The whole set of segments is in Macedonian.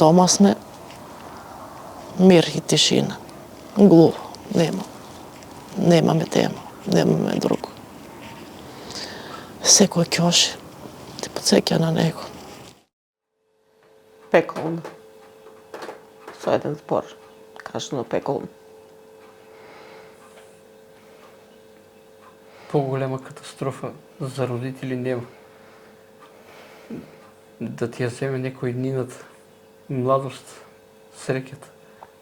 Дома сме, мир и тишина. Глуво, нема. Немаме тема, немаме друго. Секој ќоши ти подсеќа на него. Пеколно. Со еден збор, кажано пеколно. Поголема катастрофа за родители нема. Да ти ја земе некој днината, младост, среќата,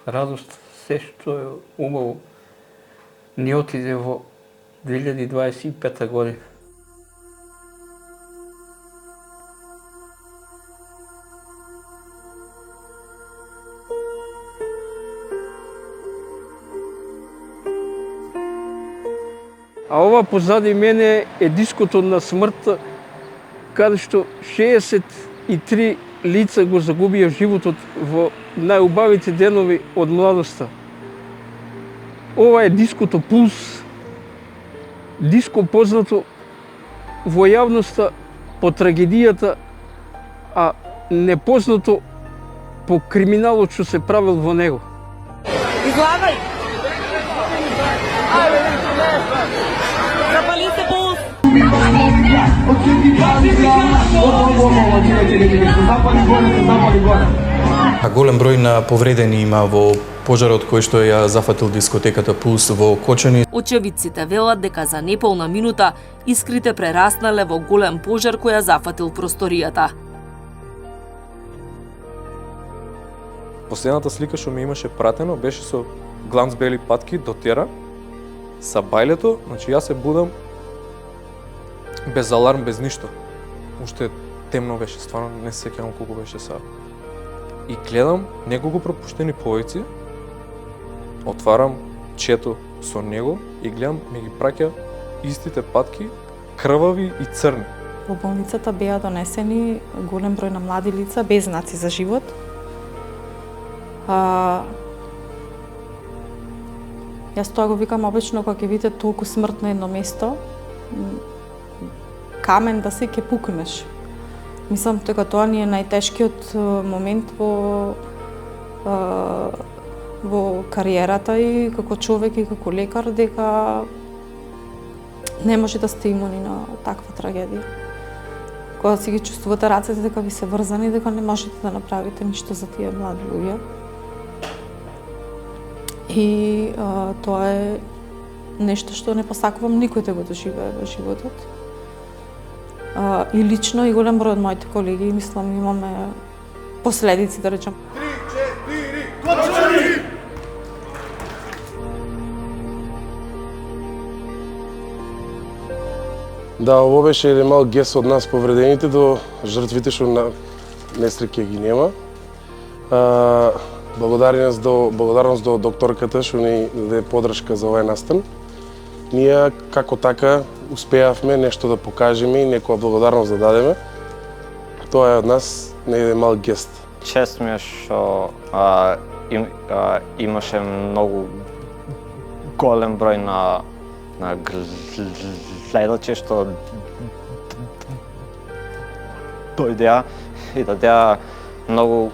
радост, се што е умало, ни отиде во 2025 година. А ова позади мене е диското на смртта, каде што 63 лица го загубија животот во најубавите денови од младоста. Ова е диското Пулс, диско познато во јавноста по трагедијата, а непознато по криминалот што се правил во него. Излагај! Запали се Пулс! А голем број на повредени има во пожарот кој што ја зафатил дискотеката Пулс во Кочани. Очевидците велат дека за неполна минута искрите прераснале во голем пожар кој ја зафатил просторијата. Последната слика што ми имаше пратено беше со гланц бели патки до тера, са бајлето, значи јас се будам без аларм, без ништо. Уште темно беше, стварно не се сеќавам колку беше саат. И гледам неколку пропуштени повици, отварам чето со него и гледам ми ги праќа истите патки, крвави и црни. Во болницата беа донесени голем број на млади лица без знаци за живот. Јас тоа го викам обично кога ќе видите толку смрт на едно место, камен да се ќе пукнеш. Мислам дека тоа ни е најтешкиот момент во кариерата и како човек и како лекар, дека не може да сте имуни на таква трагедија. Кога си ги чувствувате рацете дека ви се врзани, дека не можете да направите ништо за тие млади луѓе. И тоа е нешто што не посакувам никој да го доживее во животот. И лично и голем број од моите колеги, мислам, имаме последици, да речем. 3, 4, Кочани! Да, ово беше еден мал гест од нас повредените до жртвите што на несреќа ги нема. Благодарност до докторката што ни даде подршка за овој настан. Ние како така успеавме нешто да покажеме и некоја благодарност да дадеме. Тоа е од нас на еден мал гест. Чест ми е што имаше многу голем број на гледачи што дојдеа и дадеа многу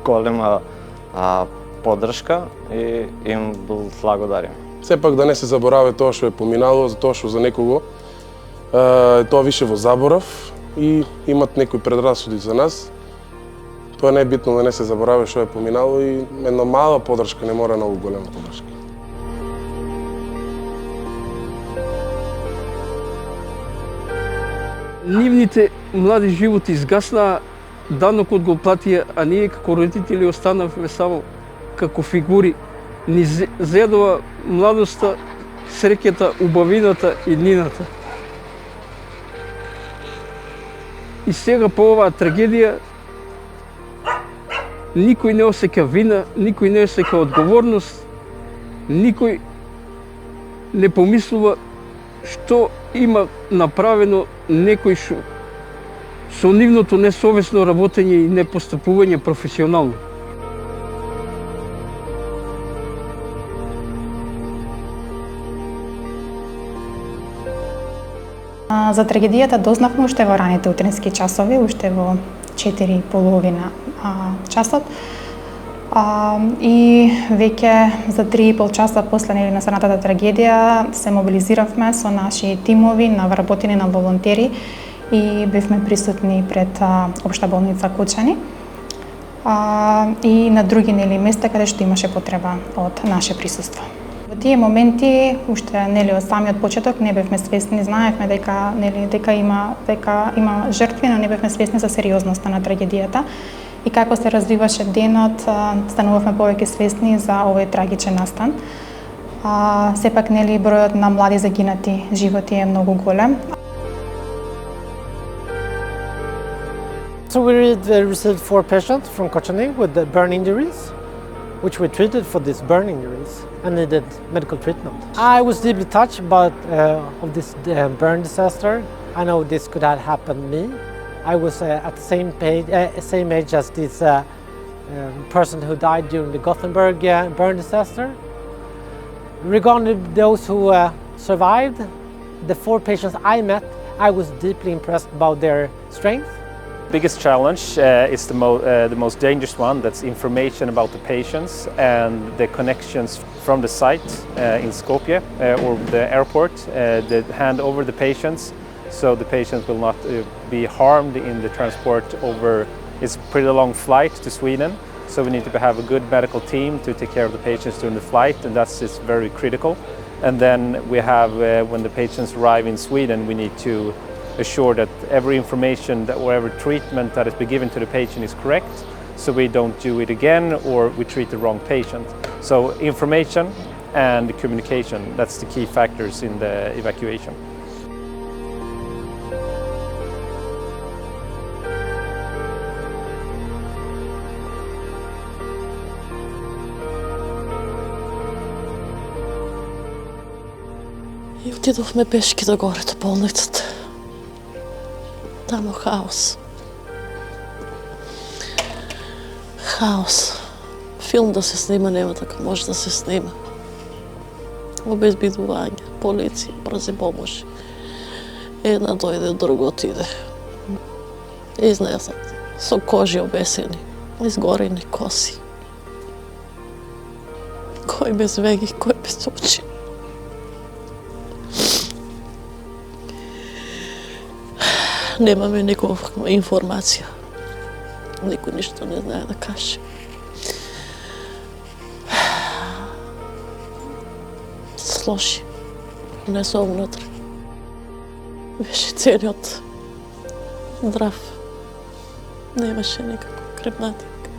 голема поддршка и им благодарим. Сепак да не се заборави тоа што е поминало, за тоа што за некого тоа више во заборав и имат некои предрасуди за нас. Тоа не е битно да не се заборави што е поминало и една мала поддршка не мора многу голема поддршка. Нивните млади животи изгаснаа, данокот го платија, а ние како родители останавме само како фигури. Ни зедува младоста, среќата, убавината и днината. И сега по оваа трагедија никој не осеќа вина, никој не осеќа одговорност, никој не помислува што има направено некој што со нивното несовесно работење и непостапување професионално. За трагедијата дознавме уште во раните утрински часови, уште во 4:30 часот. И веќе за 3,5 часа после настанатата трагедија се мобилизиравме со наши тимови на вработени на волонтери и бевме присутни пред Општа болница Кочани и на други места каде што имаше потреба од наше присуство. Во тие моменти, уште од самиот почеток не бевме свесни, знаевме дека има жртви, но не бевме свесни за сериозноста на трагедијата. И како се развиваше денот, станувавме повеќе свесни за овој трагичен настан. Сепак бројот на млади загинати животи е многу голем. So we received 4 patients from Kochani with the burn injuries, which we treated for these burn injuries and needed medical treatment. I was deeply touched of this burn disaster. I know this could have happened to me. I was at the same age as this person who died during the Gothenburg burn disaster. Regarding those who survived, the 4 patients I met, I was deeply impressed about their strength. The biggest challenge is the most dangerous one. That's information about the patients and the connections from the site in Skopje or the airport that hand over the patients, so the patients will not be harmed in the transport over. It's a pretty long flight to Sweden, so we need to have a good medical team to take care of the patients during the flight, and that's just very critical. And then we have, when the patients arrive in Sweden, we need to assure that every information or every treatment that has been given to the patient is correct, so we don't do it again or we treat the wrong patient. So information and communication, that's the key factors in the evacuation. И отидовме пешки догоре до болницата. Тамо хаос. Хаос. Филм да се снима нема така може да се снима. Обезбедување, полиција, брзи помоши. Една дојде, друго отиде. Изнесат, со кожи обесени, изгорени коси. Кој без веги, кој без очи. Немаме никаква информација. Никој ништо не знае да каже. Слоши. Не со внутре. Беше целиот здрав. Немаше никаква кревнатинка.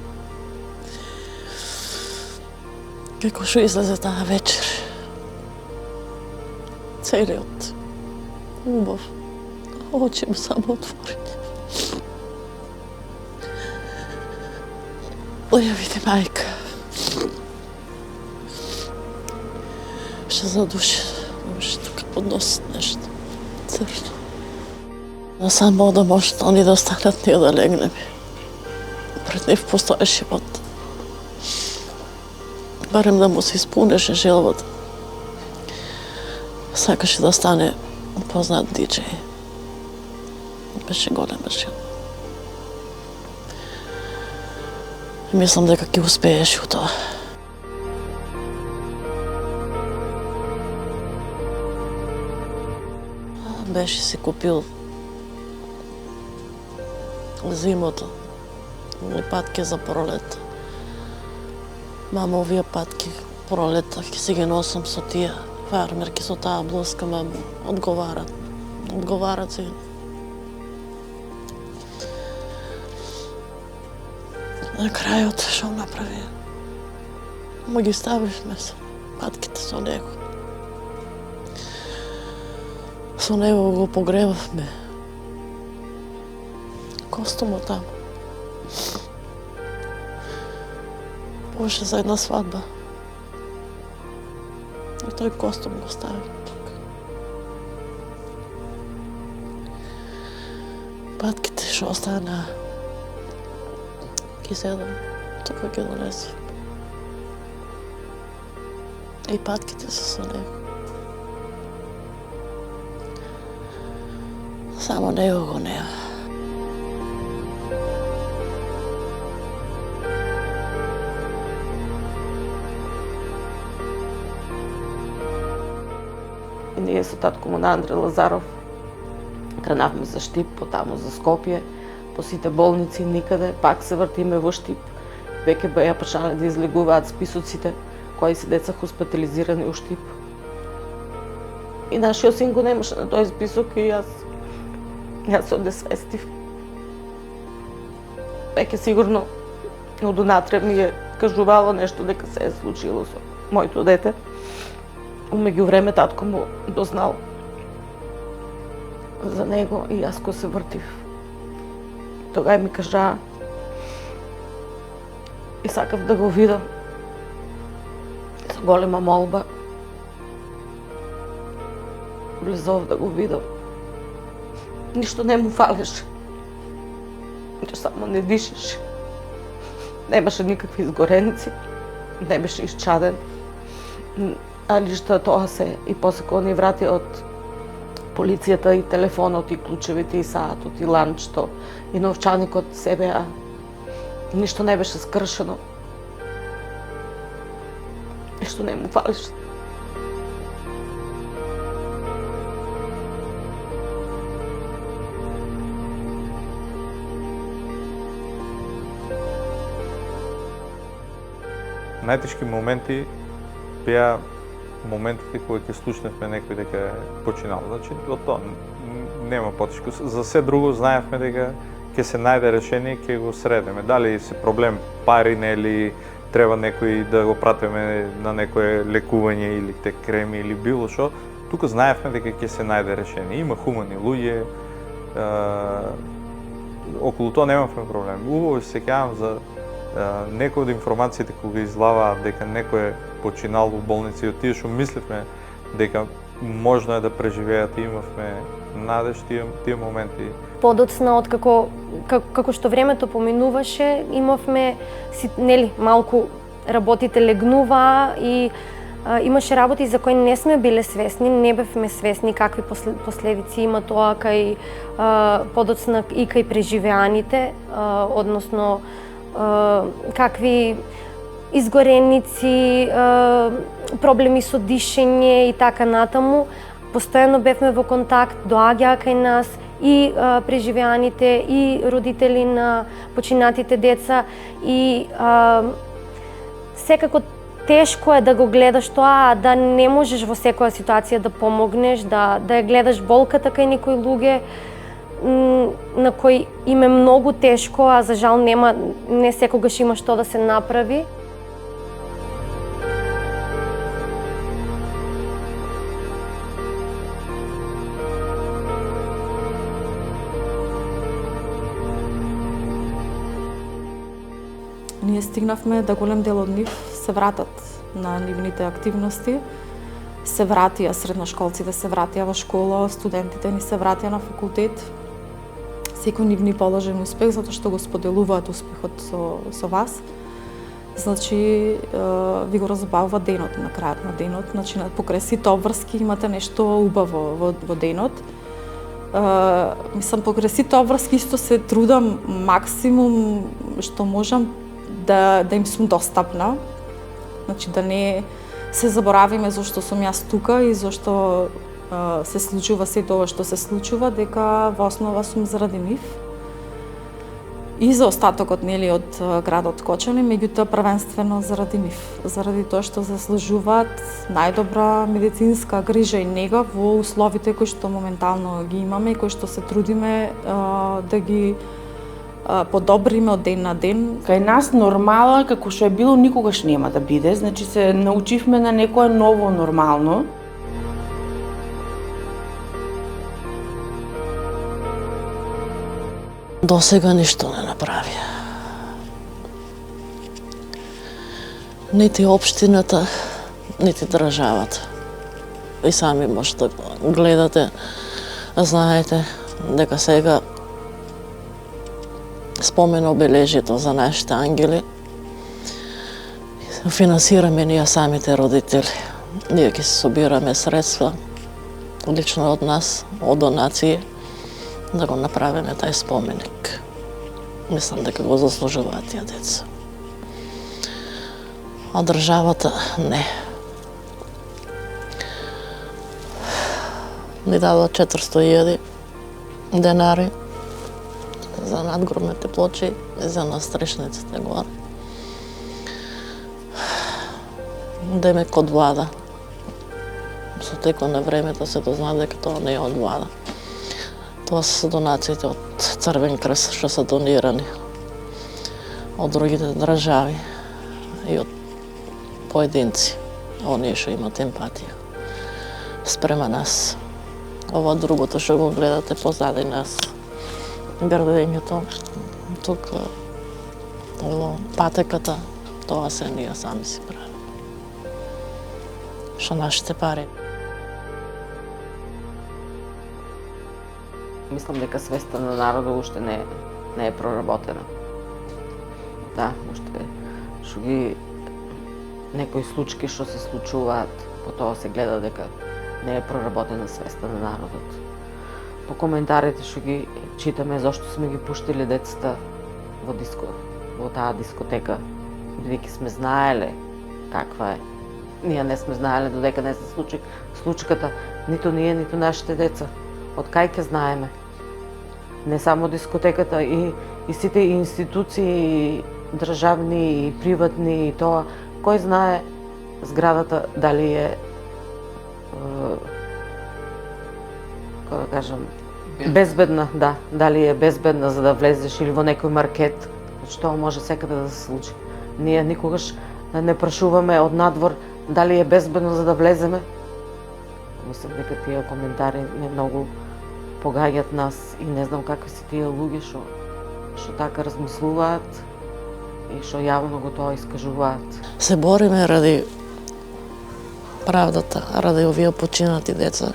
Како што излезе таа вечер. Целиот убав. Очи му само отворени. Ја види мајка. Ще задуши. Може тука подносит нешто. Црно. Да само да може они да останат, ние да легнеме. Пред нив постоеше живот. Барем да му се испунеше желбата. Сакаше да стане познат диджеј. Беше голема жена. Мислам дека ќе успееш у тоа. Беше си купил зимото патки за пролета. Мама, овие патки пролета ќе си ги носам со тие фармерки, со таа блуска, мамо, одговарат. Одговарат си. На крајот што направи? Ма ги ставивме со патките со него. Со него го погребавме. Костумот таму. Беше за една свадба. И тој костум го ставив тука. Патките што остана ги седам, тука ги донесам. И патките се со него. Само него го нема. И ние со татко му на Андре Лазаров кренавме за Штип, потаму за Скопје, по сите болници, никаде, пак се вртиме во Штип. Веќе беа почнале да излегуваат списоците кои се деца хоспитализирани у Штип. И нашиот син го немаше на тој список и јас се одесвестив. Веќе сигурно од унатре ми е кажувало нешто дека се е случило со моето дете. У меѓувреме татко му дознал за него и јас го се вртив. Тогаш ми кажа и сакав да го видам. Со голема молба влезов да го видам. Ништо не му фалеше. Само не дишеше. Немаше никакви изгореници, не беше исчаден. А ништо тоа се. И после кога ни врати од полицијата и телефонот, и клучевите, и саатот, и ланчто, и новчаникот се беа. Ништо не беше скршено. Ништо не му фалеше. Најтешки моменти беа моментите кои ќе слушневме некој дека е починал. Значи, од тоа нема потешко. За се друго знаевме дека ќе се најде решение, ќе го средеме. Дали се проблем пари, нели треба некој да го пратиме на некое лекување или те креми или било што, тука знаевме дека ќе се најде решение. Има хумани луѓе, околу тоа немавме проблем. Убаво се сеќавам за некои од информациите кога излаваат дека некој е починал во болница и од тие што мислевме дека можно е да преживеат, имавме надеж тие моменти. Подоцна од како што времето поминуваше, имавме нели малку работите легнуваа и имаше работи за кои не сме биле свесни, не бевме свесни какви последици има тоа кај подоцна и кај преживеаните, односно какви изгореници, проблеми со дишење и така натаму. Постојано бевме во контакт, доаѓаа кај нас и преживеаните и родители на починатите деца и секако тешко е да го гледаш тоа, да не можеш во секоја ситуација да помогнеш, да ја гледаш болката кај некои луѓе на кои им е многу тешко, а за жал не секогаш има што да се направи. Ние стигнавме да голем дел од нив се вратат на нивните активности. Се вратија средношколците, се вратија во школа, студентите ни се вратија на факултет. Секој нив ни положен успех, затоа што го споделуваат успехот со вас. Значи, ви го разбавува денот, на крајот на денот. Значи, покрај сите обврски имате нешто убаво во денот. Мислам, покрај сите обврски исто се трудам максимум што можам да им сум достапна. Значи, да не се заборавиме зашто сум јас тука и зашто се случува се тоа што се случува, дека во основа сум заради нив. И за остатокот, нели, од градот Кочани, меѓутоа првенствено заради нив. Заради тоа што заслужуваат најдобра медицинска грижа и нега во условите кои што моментално ги имаме и кои што се трудиме да ги подобриме од ден на ден. Кај нас нормала, како што е било, никогаш нема да биде. Значи се научивме на некое ново нормално. До сега ништо не направија. Нити општината, нити државата. И сами можете да гледате, знаете дека сега спомен обележито за нашите ангели финансираме ние самите родители. Ние ќе се собираме средства, лично од нас, од донации, да го направиме тај споменик. Мислам дека го заслужуваат тие деца. А државата не. Ни дадоа 400.000 денари за надгробните плочи и за настрешниците горе. Демек од влада. Со текот на времето се дозна дека тоа не е од влада. Тоа се донациите од Црвен крест што се донирани од другите држави и од поединци, оние што имат емпатија спрема нас. Ова другото што го гледате позади нас, градењето, тук во патеката, тоа се ние сами си правиме. Што нашите пари. Мислам дека свеста на народот уште не е проработена. Да, уште што ги некои случаи што се случуваат, потоа се гледа дека не е проработена свеста на народот. По коментарите што ги читаме зашто сме ги пуштили децата во таа дискотека, бидејќи сме знаеле каква е. Ние не сме знаеле додека не се случи случката, ниту ние, ниту нашите деца. Од кај ќе знаеме? Не само дискотеката, и сите институции, државни и приватни, и тоа, кој знае зградата дали е како да кажам, безбедна, да, дали е безбедна за да влезеш или во некој маркет, што може секаде да се случи. Ние никогаш не прашуваме од надвор дали е безбедно за да влеземе. Мислам дека тие коментари не многу погаѓаат нас и не знам какви се тие луѓе што така размислуваат и што јавно го тоа искажуваат. Се бориме ради правдата, ради овие починати деца,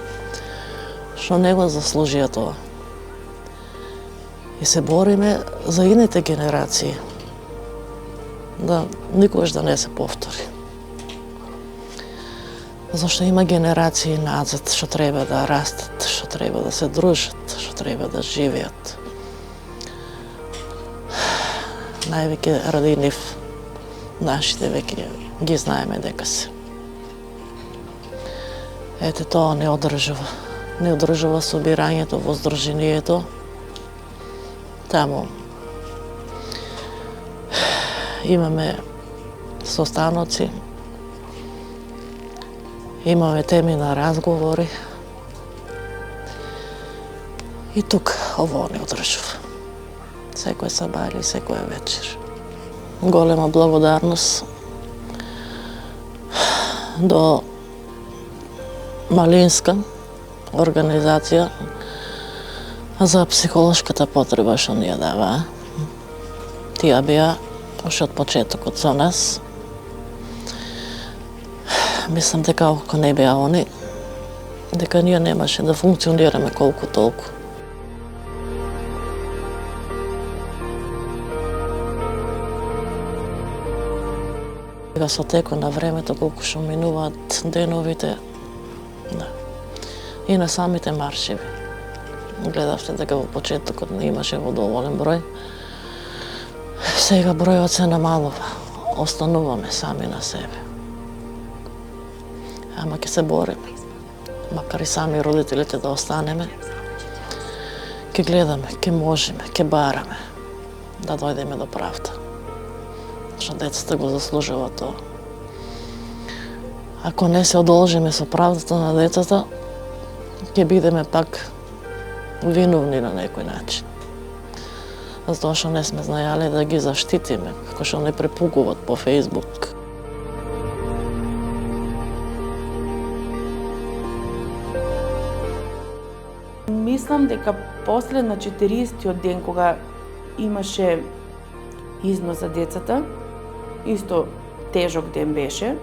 што не го заслужија тоа. И се бориме за ините генерации, да никогаш да не се повтори. Зашто има генерации назад што треба да растат, што треба да се дружат, што треба да живеат. Највеќе ради нив, нашите веќе ги знаеме дека се. Ете тоа не одржува. Не одржува собирањето во здруженијето. Таму имаме состаноци, имаме теми на разговори и тук ово не одржува. Секој саба или секоја вечер. Голема благодарност до Малинска организација за психолошката потреба што ни ја даваа. Тие беа уште од почетокот со нас. Мислам дека ако не беа они, дека ние немаше да функционираме колку толку. Сега со текот на времето, колку што минуваат деновите, да. И на самите маршеви. Гледавте дека во почетокот не имаше во доволен број. Сега бројот се намалува. Остануваме сами на себе. Ама ќе се бориме. Макар и сами родителите да останеме, ќе гледаме, ќе можеме, ќе бараме да дојдеме до правда. Што децата го заслужуваат тоа. Ако не се одолжиме со правдата на децата, ќе бидеме пак виновни на некој начин. Затоа што не сме знаеле да ги заштитиме, како што не препугуват по Facebook. Мислам дека после на 40-тиот ден кога имаше износ за децата, исто тежок ден беше.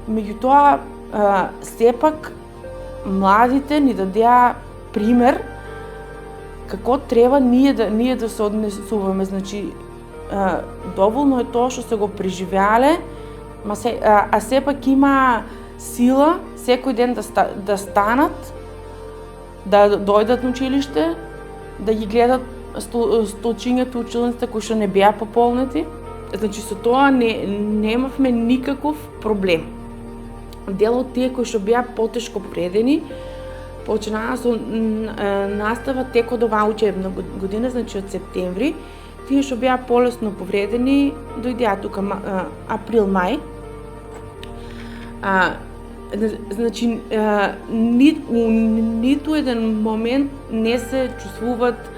Меѓутоа, сепак младите ни дадеа пример како треба ние да се однесуваме. Значи, доволно е тоа што се го преживеале, а сепак има сила секој ден да станат, да дојдат на училиште, да ги гледат столчињата училниците кои што не беа пополнети. Значи, со тоа немавме никаков проблем. Дел од тие кои што беа потешко повредени, почнаа со настава текот оваа учебна година, значи од септември. Тие што беа полесно повредени дојдеа тука април-мај. Значи ниту еден момент не се чувствуваат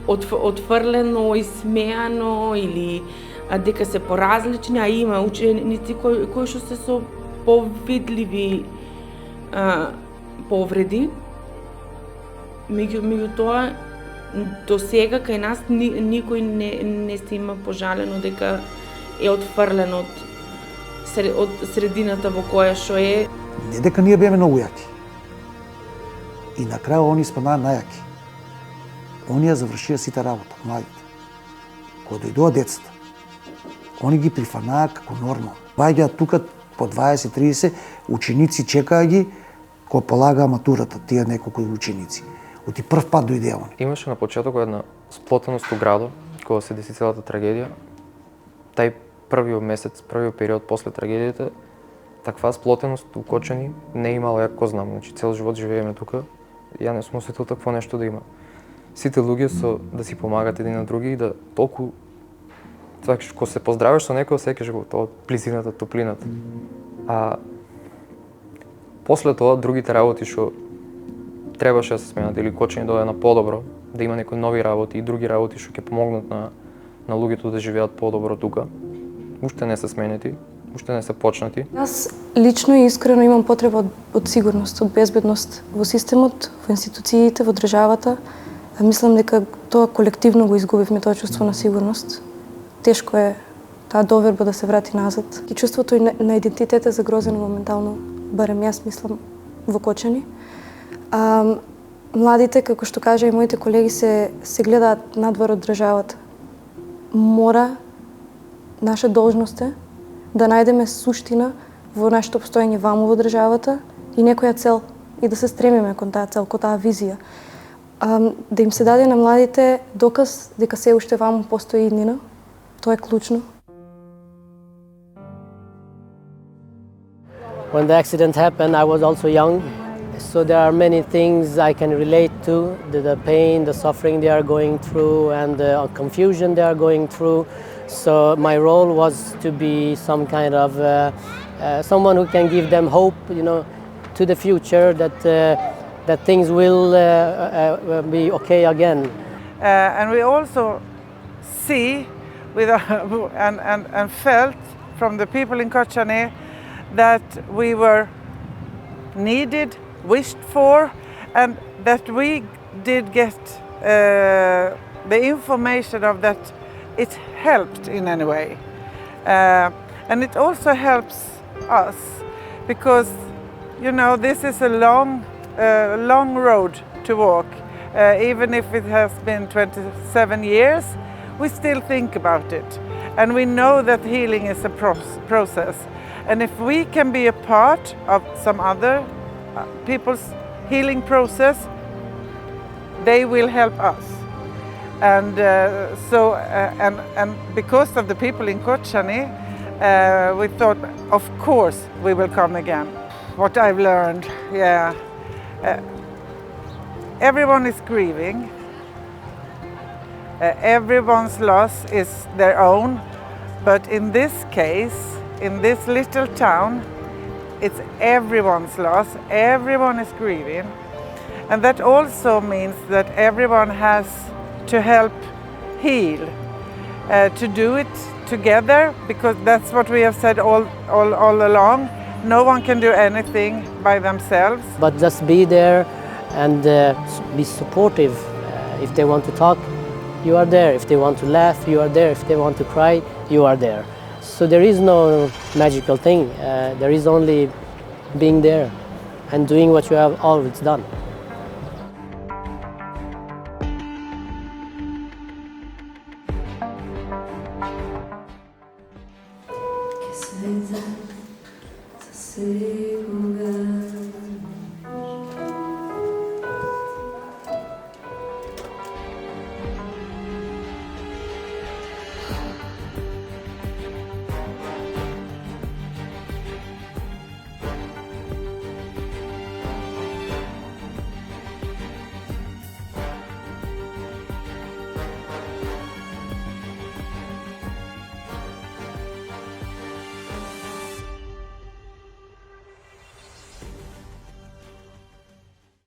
отфрлено, исмеано или дека се поразлични, а има ученици кои што се со повидливи повреди. Меѓутоа, до сега кај нас никој не се има пожалено дека е отфрлен од средината во која што е. Не дека ние беме многу јаки. И на крај они спаднаа најаки. Оние завршија сите работа, младите. Кога дојдоа децата, они ги прифанаа како нормално. Баѓаат тука по 20-30 ученици, чекаа ги кога полагаа матурата, тие неколку ученици. Оти прв пат дојдеа они. Имаше на почетокот една сплотеност у градот, кога се деси целата трагедија. Тај првиот месец, првиот период после трагедијата, таква сплотеност у Кочани не имало, ја го знам, значи цел живот живееме тука, ја не сум осетил такво нешто да има. Сите луѓе со да си помагаат еден на други и да толку кога се поздравиш со некој, сеќаш го тоа близината, топлината. А после тоа другите работи што требаше да се сменат или Кочани дојде на подобро, да има некои нови работи и други работи што ќе помогнат на луѓето да живеат подобро тука, уште не се сменети, уште не се почнати. Јас лично и искрено имам потреба од сигурност, од безбедност во системот, во институциите, во државата. Мислам дека тоа колективно го изгубивме, тоа чувство на сигурност. Тешко е таа доверба да се врати назад. И чувството на идентитет е загрозено моментално, барем јас мислам, во Кочани. Младите, како што кажа и моите колеги, се гледаат надвор од државата. Мора, наша должност е да најдеме суштина во нашето постоење ваму во државата и некоја цел и да се стремиме кон таа цел, кон таа визија. Да им се даде на младите доказ дека се уште ваму постои иднина. Тоа е клучно. When the accident happened, I was also young, so there are many things I can relate to, the pain, the suffering they are going through, and the confusion they are going through. So my role was to be some kind of someone who can give them hope, to the future, that things will be okay again. And we also see and felt from the people in Kočani that we were needed, wished for, and that we did get the information of that it helped in any way. And it also helps us because, this is a long road to walk. Even if it has been 27 years, we still think about it. And we know that healing is a process. And if we can be a part of some other people's healing process, they will help us. And and because of the people in Kočani, we thought, of course, we will come again. What I've learned, everyone is grieving. Everyone's loss is their own, but in this case, in this little town, it's everyone's loss. Everyone is grieving, and that also means that everyone has to help heal, to do it together, because that's what we have said all along. No one can do anything by themselves. But just be there and be supportive. If they want to talk, you are there. If they want to laugh, you are there. If they want to cry, you are there. So there is no magical thing. There is only being there and doing what you have always done. Segura